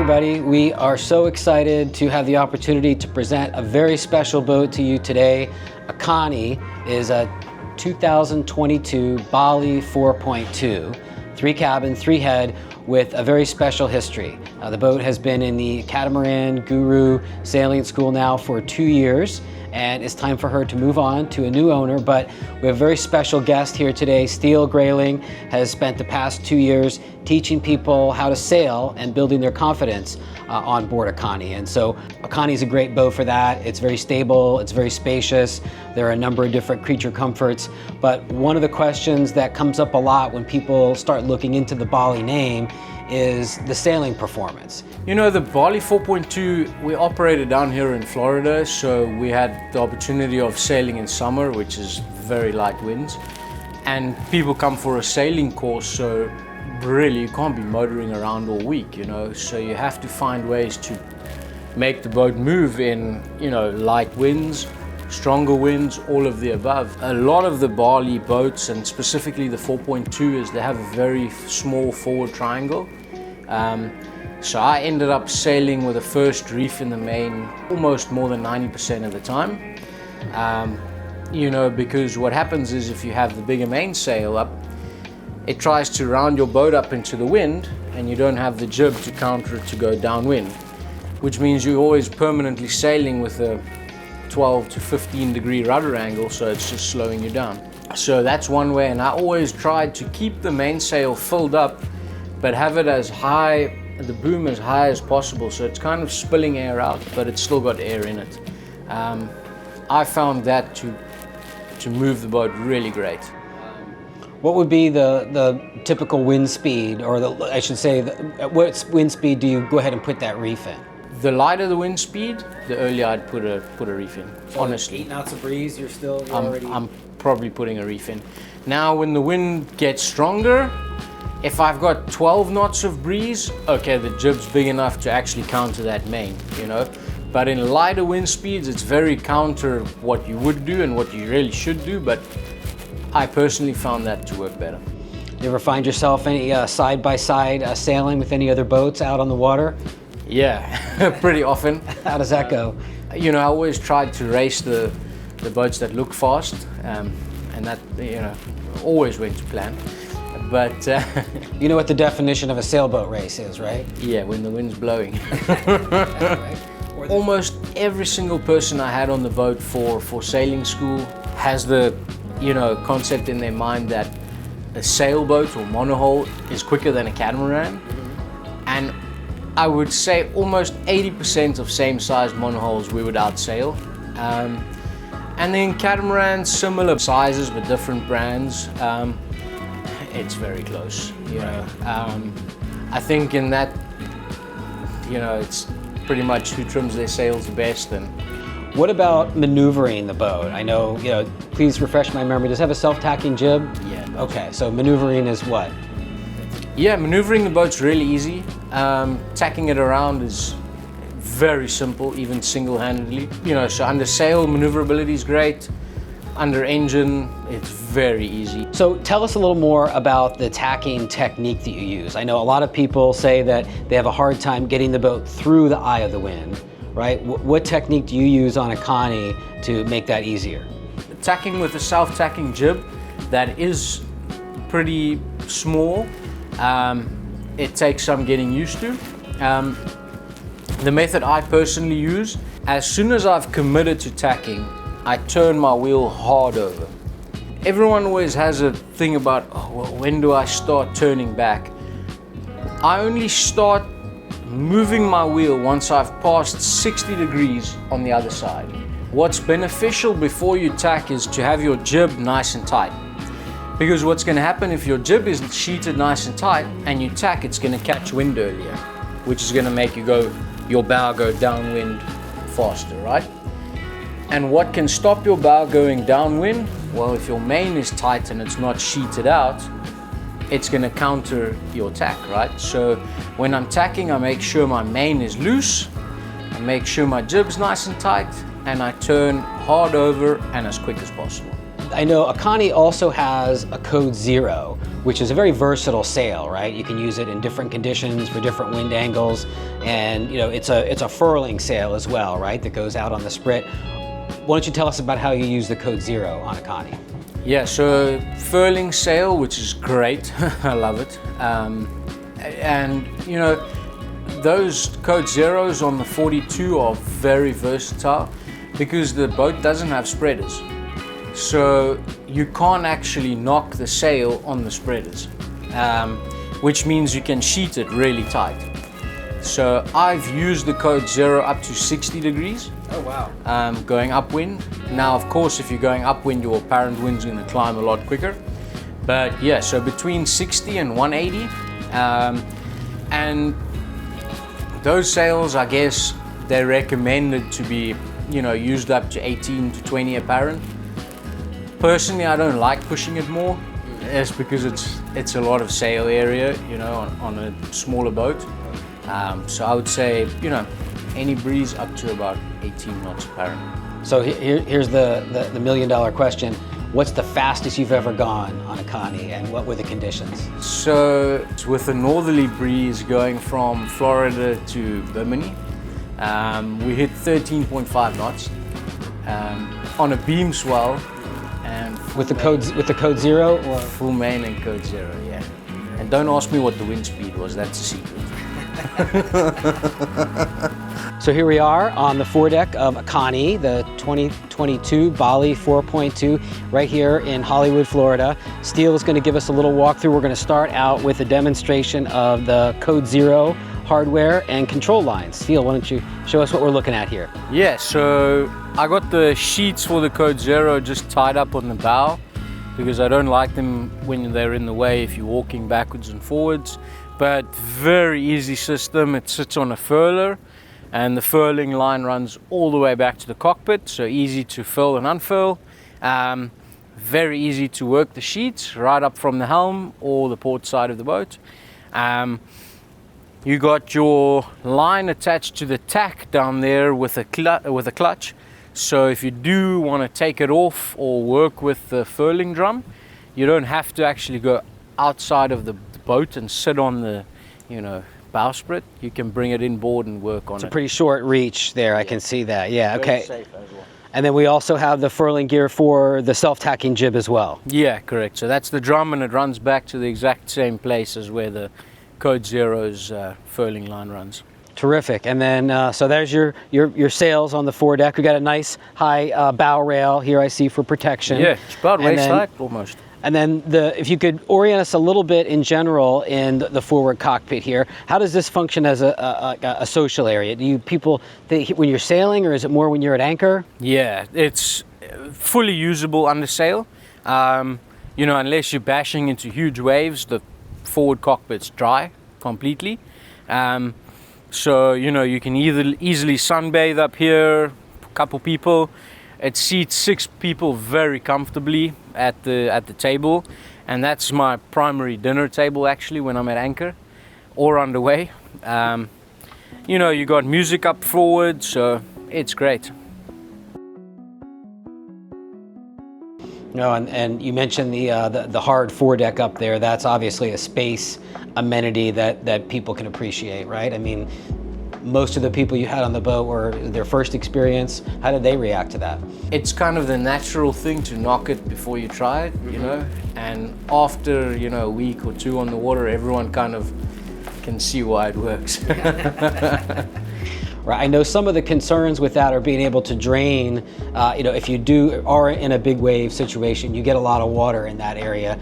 everybody. We are so excited to have the opportunity to present a very special boat to you today. Akani is a 2022 Bali 4.2, 3 cabin, 3 head, with a very special history. The boat has been in the Catamaran Guru Sailing School now for 2 years, and it's time for her to move on to a new owner. But we have a very special guest here today. Steele Grayling has spent the past 2 years teaching people how to sail and building their confidence on board Akani. And so Akani is a great boat for that. It's very stable, it's very spacious. There are a number of different creature comforts. But one of the questions that comes up a lot when people start looking into the Bali name is the sailing performance. You know, the Bali 4.2, we operated down here in Florida, so we had the opportunity of sailing in summer, which is very light winds. And people come for a sailing course, so really you can't be motoring around all week, you know, so you have to find ways to make the boat move in, you know, light winds, stronger winds, all of the above. A lot of the Bali boats, and specifically the 4.2, is they have a very small forward triangle. So I ended up sailing with a first reef in the main almost more than 90% of the time. You know, because what happens is if you have the bigger mainsail up, it tries to round your boat up into the wind, and you don't have the jib to counter it to go downwind, which means you're always permanently sailing with a 12 to 15 degree rudder angle, so it's just slowing you down. So that's one way, and I always tried to keep the mainsail filled up, but have it as high, the boom as high as possible, so it's kind of spilling air out, but it's still got air in it. I found that to move the boat really great. What would be the typical wind speed, or I should say, at what wind speed do you go ahead and put that reef in? The lighter the wind speed, the earlier I'd put a reef in, so honestly. 8 knots of breeze, you're already... I'm probably putting a reef in. Now when the wind gets stronger, if I've got 12 knots of breeze, okay, the jib's big enough to actually counter that main, you know. But in lighter wind speeds, it's very counter what you would do and what you really should do, but I personally found that to work better. You ever find yourself any side-by-side sailing with any other boats out on the water? Yeah, pretty often. How does that go? You know, I always tried to race the boats that look fast, and that, you know, always went to plan. But you know what the definition of a sailboat race is, right? Yeah, when the wind's blowing. Right. Almost every single person I had on the boat for sailing school has the, you know, concept in their mind that a sailboat or monohull is quicker than a catamaran. And I would say almost 80% of same-sized monohulls we would outsail. And then catamarans, similar sizes but different brands. It's very close, you know. I think in that, you know, it's pretty much who trims their sails the best. And what about maneuvering the boat? I know, you know, please refresh my memory. Does it have a self-tacking jib? Yeah. Okay, so maneuvering is what? Yeah, maneuvering the boat's really easy. Tacking it around is very simple, even single-handedly. You know, so under sail, maneuverability is great. Under engine, it's very easy. So tell us a little more about the tacking technique that you use. I know a lot of people say that they have a hard time getting the boat through the eye of the wind, right? What technique do you use on Akani to make that easier? Tacking with a self-tacking jib that is pretty small. It takes some getting used to. The method I personally use, as soon as I've committed to tacking, I turn my wheel hard over. Everyone always has a thing about, oh, well, when do I start turning back? I only start moving my wheel once I've passed 60 degrees on the other side. What's beneficial before you tack is to have your jib nice and tight. Because what's going to happen if your jib isn't sheeted nice and tight and you tack, it's going to catch wind earlier, which is going to make your bow go downwind faster, right? And what can stop your bow going downwind? Well, if your main is tight and it's not sheeted out, it's going to counter your tack, right? So when I'm tacking, I make sure my main is loose, I make sure my jib's nice and tight, and I turn hard over and as quick as possible. I know Akani also has a code 0, which is a very versatile sail, right? You can use it in different conditions for different wind angles, and you know, it's a furling sail as well, right? That goes out on the sprit. Why don't you tell us about how you use the Code Zero on Akani? Yeah, so furling sail, which is great. I love it. And you know, those Code Zeros on the 42 are very versatile because the boat doesn't have spreaders. So you can't actually knock the sail on the spreaders, which means you can sheet it really tight. So I've used the Code Zero up to 60 degrees. Oh wow. Going upwind. Now of course if you're going upwind your apparent wind's going to climb a lot quicker. But yeah, so between 60 and 180. And those sails, I guess, they're recommended to be, you know, used up to 18 to 20 apparent. Personally, I don't like pushing it more. It's because it's a lot of sail area, you know, on a smaller boat. So I would say, you know, any breeze up to about 18 knots apparent. So here's the $1 million question. What's the fastest you've ever gone on Akani, and what were the conditions? So with a northerly breeze going from Florida to Bimini, we hit 13.5 knots on a beam swell. And with the Code Zero, or full main and Code Zero, yeah. And don't ask me what the wind speed was, that's a secret. So here we are on the foredeck of Akani, the 2022 Bali 4.2, right here in Hollywood, Florida. Steele is going to give us a little walkthrough. We're going to start out with a demonstration of the Code Zero hardware and control lines. Steele, why don't you show us what we're looking at here? Yeah, so I got the sheets for the Code Zero just tied up on the bow because I don't like them when they're in the way if you're walking backwards and forwards. But very easy system. It sits on a furler and the furling line runs all the way back to the cockpit, so easy to fill and unfurl. Very easy to work the sheets right up from the helm or the port side of the boat. You got your line attached to the tack down there with a clutch. So if you do want to take it off or work with the furling drum, you don't have to actually go outside of the boat and sit on the, you know, bowsprit. You can bring it inboard and work on it. It's a pretty short reach there. I can see that. Yeah. Very Okay. safe as well. And then we also have the furling gear for the self-tacking jib as well. Yeah, correct. So that's the drum, and it runs back to the exact same place as where the Code Zero's furling line runs. Terrific. And then so there's your sails on the foredeck. We got a nice high bow rail here I see for protection. Yeah, it's about And waist then- height almost. And then if you could orient us a little bit in general in the forward cockpit here, how does this function as a social area? Do you people think when you're sailing, or is it more when you're at anchor? Yeah, it's fully usable under sail. You know, unless you're bashing into huge waves, the forward cockpit's dry completely. So, you know, you can either easily sunbathe up here, a couple people. It seats 6 people very comfortably at the table, and that's my primary dinner table actually when I'm at anchor or underway. You know, you got music up forward, so it's great. No, and you mentioned the hard foredeck up there. That's obviously a space amenity that people can appreciate, right? I mean, most of the people you had on the boat were their first experience. How did they react to that? It's kind of the natural thing to knock it before you try it, you know, and after, you know, a week or 2 on the water, everyone kind of can see why it works. Right. I know some of the concerns with that are being able to drain. You know, if you are in a big wave situation, you get a lot of water in that area.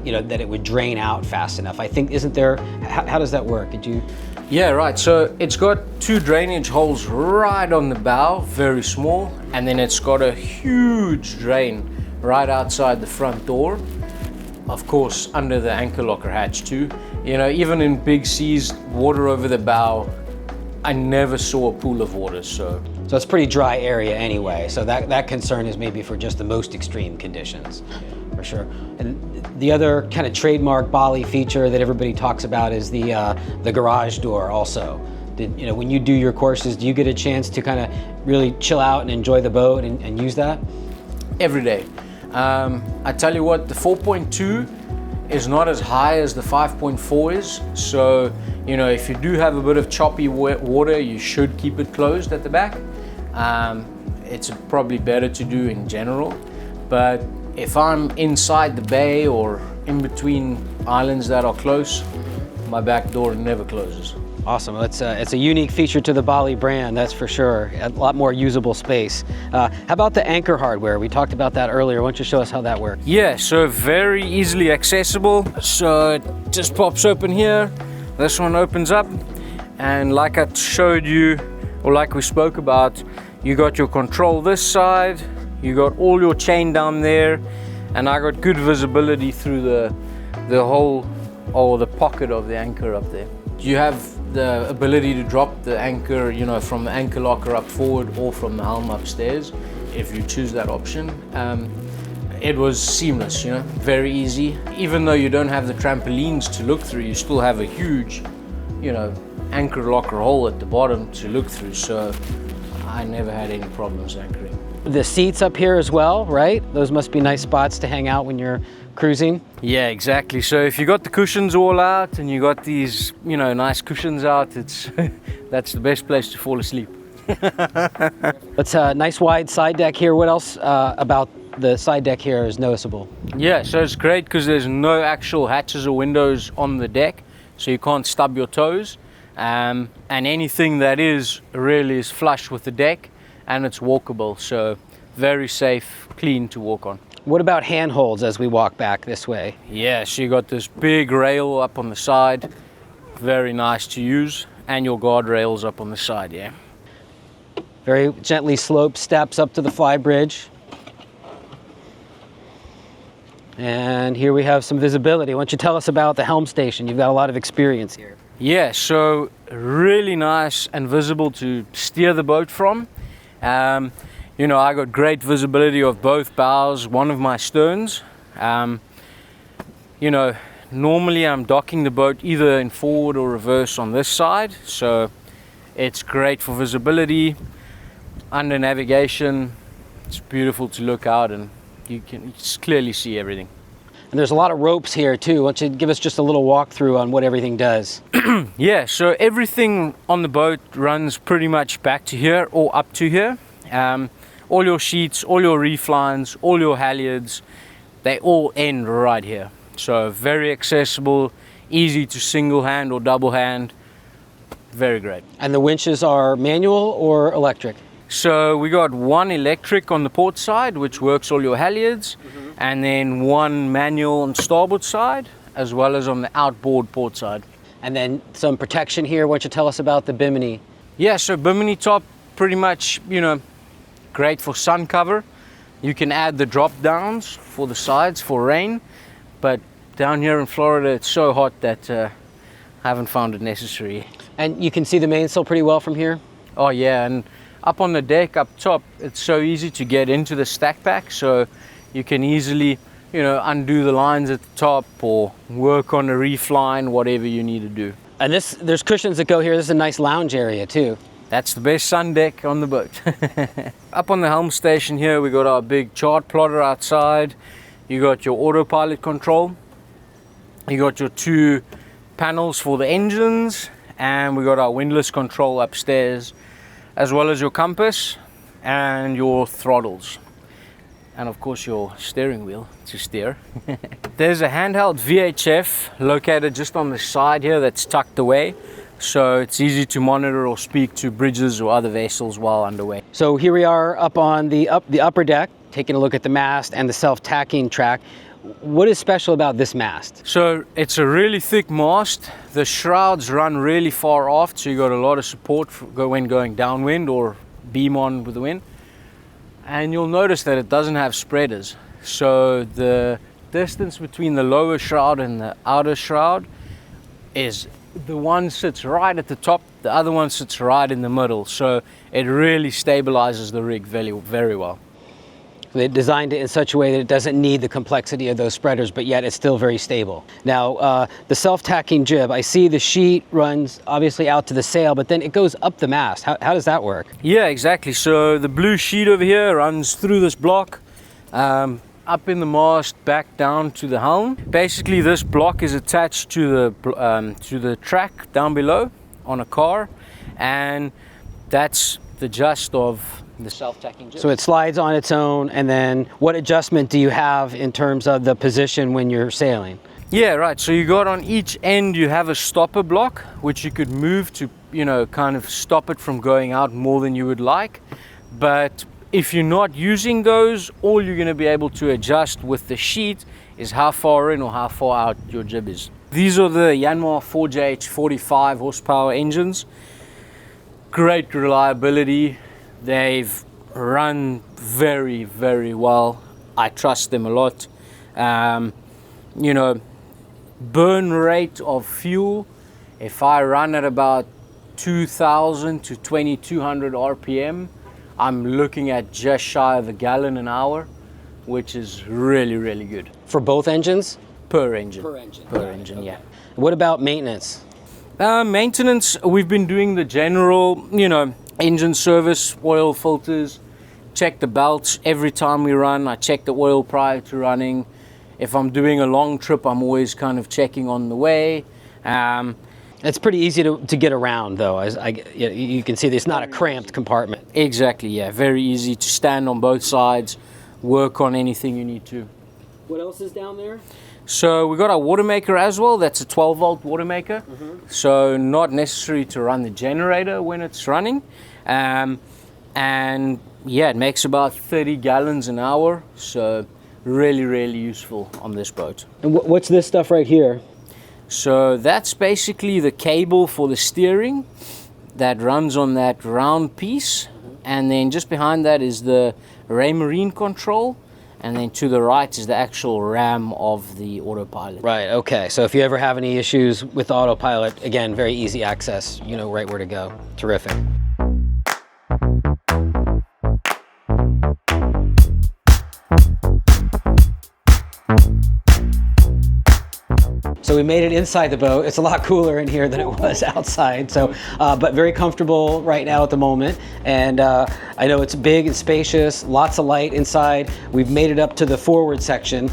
You know, that it would drain out fast enough. I think, isn't there? How does that work? Did you? Yeah, right. So it's got 2 drainage holes right on the bow, very small, and then it's got a huge drain right outside the front door. Of course, under the anchor locker hatch too. You know, even in big seas, water over the bow, I never saw a pool of water, so it's a pretty dry area anyway. So that concern is maybe for just the most extreme conditions, for sure. And the other kind of trademark Bali feature that everybody talks about is the garage door. Also, you know, when you do your courses, do you get a chance to kind of really chill out and enjoy the boat and use that? every day. I tell you what, the 4.2 is not as high as the 5.4 is. So, you know, if you do have a bit of choppy water, you should keep it closed at the back. It's probably better to do in general. But if I'm inside the bay or in between islands that are close, my back door never closes. Awesome. It's a unique feature to the Bali brand, that's for sure. A lot more usable space. How about the anchor hardware? We talked about that earlier. Why don't you show us how that works? Yeah, so very easily accessible. So it just pops open here. This one opens up. And like I showed you, or like we spoke about, you got your control this side, you got all your chain down there, and I got good visibility through the hole or the pocket of the anchor up there. You have the ability to drop the anchor, you know, from the anchor locker up forward or from the helm upstairs, if you choose that option. It was seamless, you know, very easy. Even though you don't have the trampolines to look through, you still have a huge, you know, anchor locker hole at the bottom to look through. So I never had any problems anchoring. The seats up here as well, right? Those must be nice spots to hang out when you're cruising. Yeah, exactly. So if you got the cushions all out and you got these, you know, nice cushions out, it's that's the best place to fall asleep. It's a nice wide side deck here. What else about the side deck here is noticeable? Yeah, so it's great because there's no actual hatches or windows on the deck, so you can't stub your toes. And anything that is really is flush with the deck, and it's walkable, so very safe, clean to walk on. What about handholds as we walk back this way? Yeah, so you got this big rail up on the side, very nice to use, and your guardrails up on the side, yeah. Very gently sloped steps up to the Flybridge. And here we have some visibility. Why don't you tell us about the helm station? You've got a lot of experience here. Yeah, so really nice and visible to steer the boat from. You know, I got great visibility of both bows, one of my sterns. You know, normally I'm docking the boat either in forward or reverse on this side, so it's great for visibility. Under navigation, it's beautiful to look out and you can clearly see everything. And there's a lot of ropes here too. Why don't you give us just a little walkthrough on what everything does? Yeah, so everything on the boat runs pretty much back to here or up to here. All your sheets, all your reef lines, all your halyards, they all end right here. So very accessible, easy to single hand or double hand, very great. And the winches are manual or electric? So we got one electric on the port side, which works all your halyards, and then one manual on starboard side, as well as on the outboard port side. And then some protection here. Why don't you tell us about the Bimini? Yeah, so Bimini top, pretty much, you know, great for sun cover. You can add the drop downs for the sides for rain, but down here in Florida it's so hot that I haven't found it necessary. And you can see the mainsail pretty well from here? Oh yeah, and up on the deck up top it's so easy to get into the stack pack, so you can easily, you know, undo the lines at the top or work on a reef line, whatever you need to do. And there's cushions that go here. This is a nice lounge area too. That's the best sun deck on the boat. Up on the helm station here, we got our big chart plotter outside. You got your autopilot control. You got your two panels for the engines, and we got our windlass control upstairs, as well as your compass and your throttles. And of course your steering wheel to steer. There's a handheld VHF located just on the side here that's tucked away. So it's easy to monitor or speak to bridges or other vessels while underway. So here we are up on the upper deck, taking a look at the mast and the self-tacking track. What is special about this mast? So it's a really thick mast. The shrouds run really far aft, so you got a lot of support when going downwind or beam on with the wind. And you'll notice that it doesn't have spreaders. So the distance between the lower shroud and the outer shroud is the one sits right at the top, the other one sits right in the middle, so it really stabilizes the rig very, very well. They designed it in such a way that it doesn't need the complexity of those spreaders, but yet it's still very stable. Now, the self-tacking jib, I see the sheet runs obviously out to the sail, but then it goes up the mast. How does that work? Yeah, exactly. So the blue sheet over here runs through this block, up in the mast, back down to the helm. Basically, this block is attached to the track down below on a car, and that's the gist of the self-tacking jib. So it slides on its own, and then what adjustment do you have in terms of the position when you're sailing? Yeah, right. So you got on each end, you have a stopper block, which you could move to, you know, kind of stop it from going out more than you would like. But if you're not using those, all you're going to be able to adjust with the sheet is how far in or how far out your jib is. These are the Yanmar 4J 45 horsepower engines. Great reliability. They've run very, very well. I trust them a lot. You know, burn rate of fuel, if I run at about 2,000 to 2,200 RPM, I'm looking at just shy of a gallon an hour, which is really, really good. For both engines? Per engine. Per engine. Per engine, yeah. What about maintenance? Maintenance, we've been doing the general, you know, engine service, oil filters, check the belts every time we run. I check the oil prior to running. If I'm doing a long trip, I'm always kind of checking on the way. It's pretty easy to get around, though. You can see it's not a cramped compartment. Exactly, yeah. Very easy to stand on both sides, work on anything you need to. What else is down there? So we got our water maker as well. That's a 12-volt water maker. So not necessary to run the generator when it's running. And yeah, it makes about 30 gallons an hour. So really, really useful on this boat. And what's this stuff right here? So that's basically the cable for the steering that runs on that round piece. And then just behind that is the ray marine control. And then to the right is the actual RAM of the autopilot. Right, okay. So if you ever have any issues with autopilot, again, very easy access, you know right where to go. Terrific. So we made it inside the boat. It's a lot cooler in here than it was outside. So, but very comfortable right now at the moment. And I know it's big and spacious, lots of light inside. We've made it up to the forward section.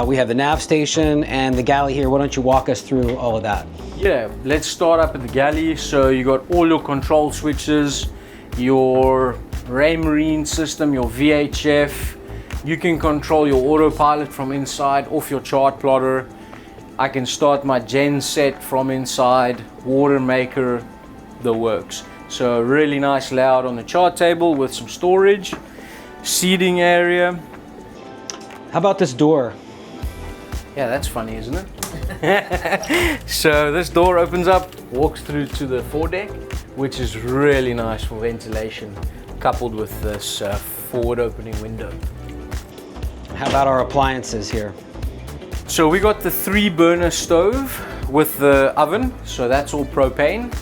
We have the nav station and the galley here. Why don't you walk us through all of that? Yeah, let's start up at the galley. So you got all your control switches, your ray marine system, your VHF. You can control your autopilot from inside off your chart plotter. I can start my gen set from inside, water maker, the works. So really nice layout on the chart table with some storage, seating area. How about this door? Yeah, that's funny, isn't it? So this door opens up, walks through to the foredeck, which is really nice for ventilation, coupled with this forward opening window. How about our appliances here? So we got the 3-burner stove with the oven, so that's all propane.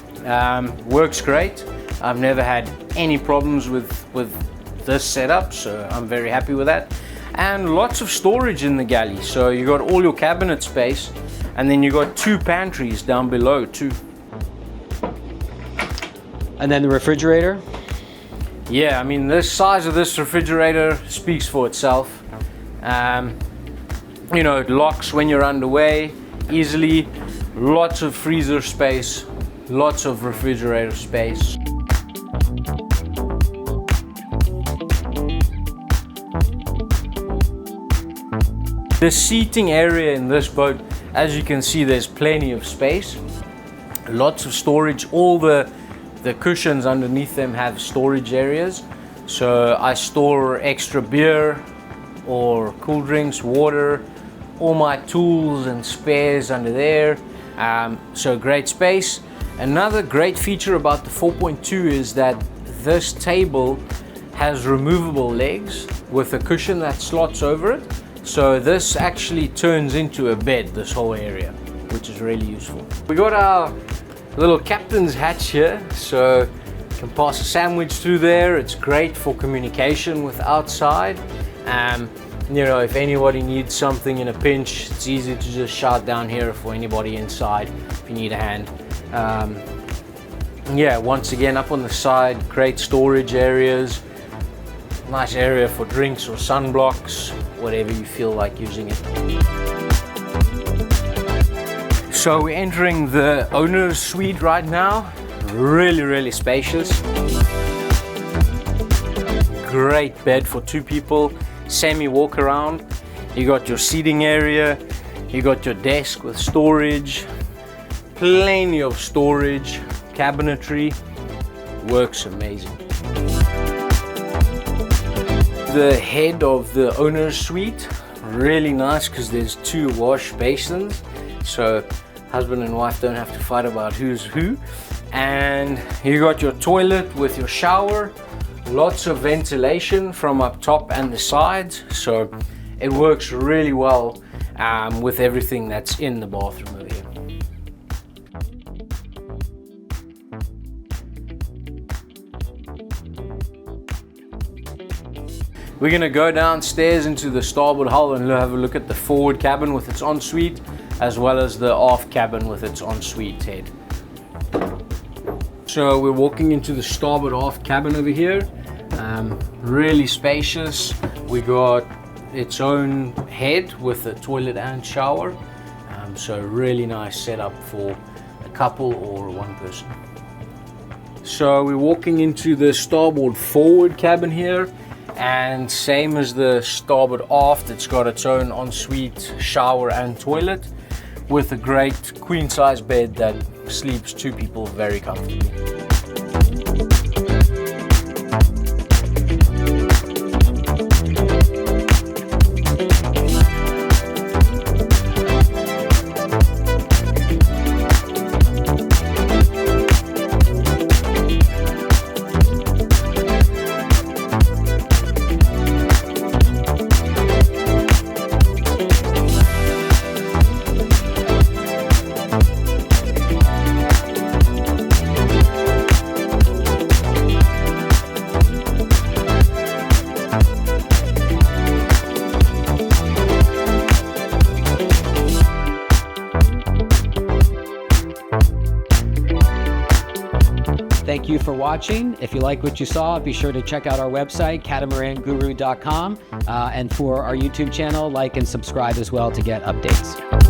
Works great. I've never had any problems with this setup, so I'm very happy with that. And lots of storage in the galley. So you got all your cabinet space, and then you got 2 pantries down below too. And then the refrigerator? Yeah, I mean, the size of this refrigerator speaks for itself. You know, it locks when you're underway easily. Lots of freezer space, lots of refrigerator space. The seating area in this boat, as you can see, there's plenty of space. Lots of storage. All the cushions underneath them have storage areas. So I store extra beer or cool drinks, water, all my tools and spares under there. So great space. Another great feature about the 4.2 is that this table has removable legs with a cushion that slots over it. So this actually turns into a bed, this whole area, which is really useful. We got our little captain's hatch here, so you can pass a sandwich through there. It's great for communication with outside. You know, if anybody needs something in a pinch, it's easy to just shout down here for anybody inside if you need a hand. Yeah, once again, up on the side, great storage areas. Nice area for drinks or sunblocks, whatever you feel like using it. So we're entering the owner's suite right now. Really spacious. Great bed for 2 people, semi walk around. You got your seating area, you got your desk with storage, plenty of storage, cabinetry, works amazing. The head of the owner's suite, really nice because there's 2 wash basins, so husband and wife don't have to fight about who's who. And you got your toilet with your shower, lots of ventilation from up top and the sides, so it works really well with everything that's in the bathroom over here. We're gonna go downstairs into the starboard hull and have a look at the forward cabin with its ensuite, as well as the aft cabin with its ensuite head. So we're walking into the starboard aft cabin over here. Really spacious. We got its own head with a toilet and shower. So really nice setup for a couple or 1 person. So we're walking into the starboard forward cabin here. And same as the starboard aft, it's got its own ensuite shower and toilet with a great queen size bed that sleeps 2 people very comfortably. Thank you for watching. If you like what you saw, be sure to check out our website, catamaranguru.com, and for our YouTube channel, like and subscribe as well to get updates.